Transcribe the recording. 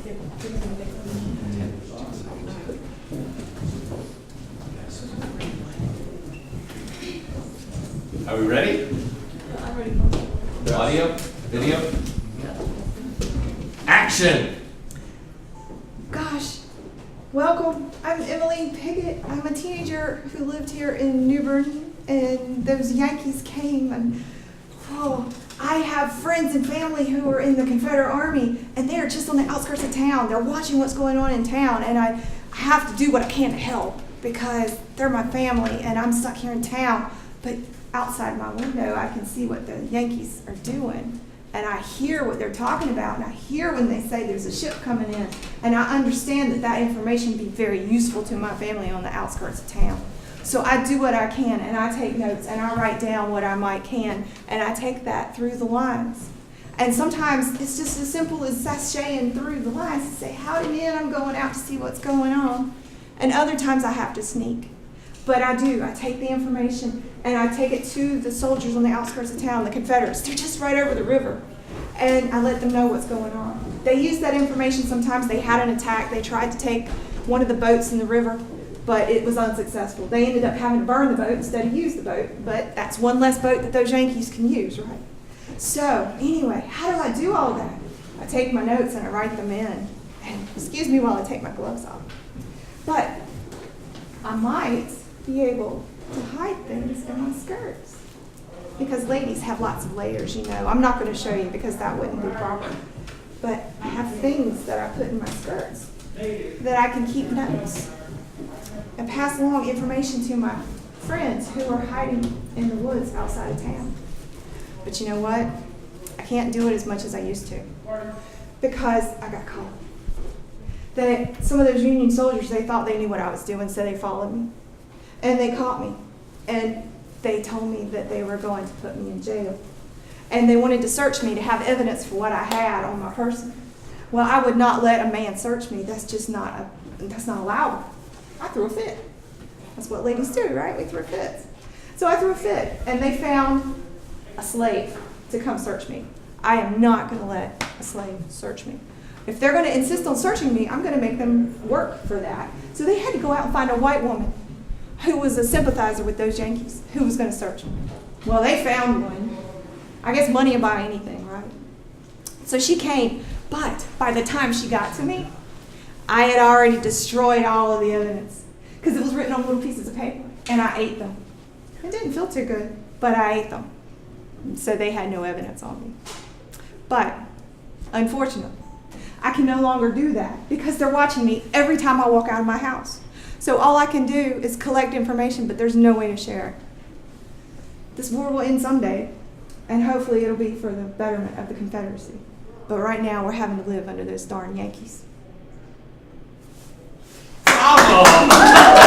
Are we ready? I'm ready. Audio, video, action! Gosh, welcome. I'm Emeline Pigott. I'm a teenager who lived here in New Bern, and those Yankees came, and I have friends and family who are in the Confederate Army, and they're just on the outskirts of town. They're watching what's going on in town, and I have to do what I can to help because they're my family, and I'm stuck here in town. But outside my window, I can see what the Yankees are doing, and I hear what they're talking about, and I hear when they say there's a ship coming in, and I understand that that information would be very useful to my family on the outskirts of town. So I do what I can, and I take notes, and I write down what I might can, and I take that through the lines. And sometimes it's just as simple as sashaying through the lines to say, howdy men, I'm going out to see what's going on. And other times I have to sneak. But I do. I take the information and I take it to the soldiers on the outskirts of town, the Confederates. They're just right over the river. And I let them know what's going on. They use that information sometimes. They had an attack. They tried to take one of the boats in the river, but it was unsuccessful. They ended up having to burn the boat instead of use the boat. But that's one less boat that those Yankees can use, right? So anyway, how do I do all that? I take my notes and I write them in. And excuse me while I take my gloves off. But I might be able to hide things in my skirts. Because ladies have lots of layers, you know. I'm not going to show you because that wouldn't be proper. But I have things that I put in my skirts that I can keep notes and pass along information to my friends who are hiding in the woods outside of town. But you know what? I can't do it as much as I used to because I got caught. Some of those Union soldiers, they thought they knew what I was doing, so they followed me. And they caught me, and they told me that they were going to put me in jail. And they wanted to search me to have evidence for what I had on my person. Well, I would not let a man search me. That's just that's not allowed. I threw a fit. That's what ladies do, right? We throw fits. So I threw a fit, and they found a slave to come search me. I am not going to let a slave search me. If they're going to insist on searching me, I'm going to make them work for that. So they had to go out and find a white woman who was a sympathizer with those Yankees, who was going to search me. Well, they found one. I guess money will buy anything, right? So she came, but by the time she got to me, I had already destroyed all of the evidence because it was written on little pieces of paper, and I ate them. It didn't feel too good, but I ate them. So they had no evidence on me. But unfortunately, I can no longer do that because they're watching me every time I walk out of my house. So all I can do is collect information, but there's no way to share it. This war will end someday, and hopefully it'll be for the betterment of the Confederacy. But right now, we're having to live under those darn Yankees. Bravo!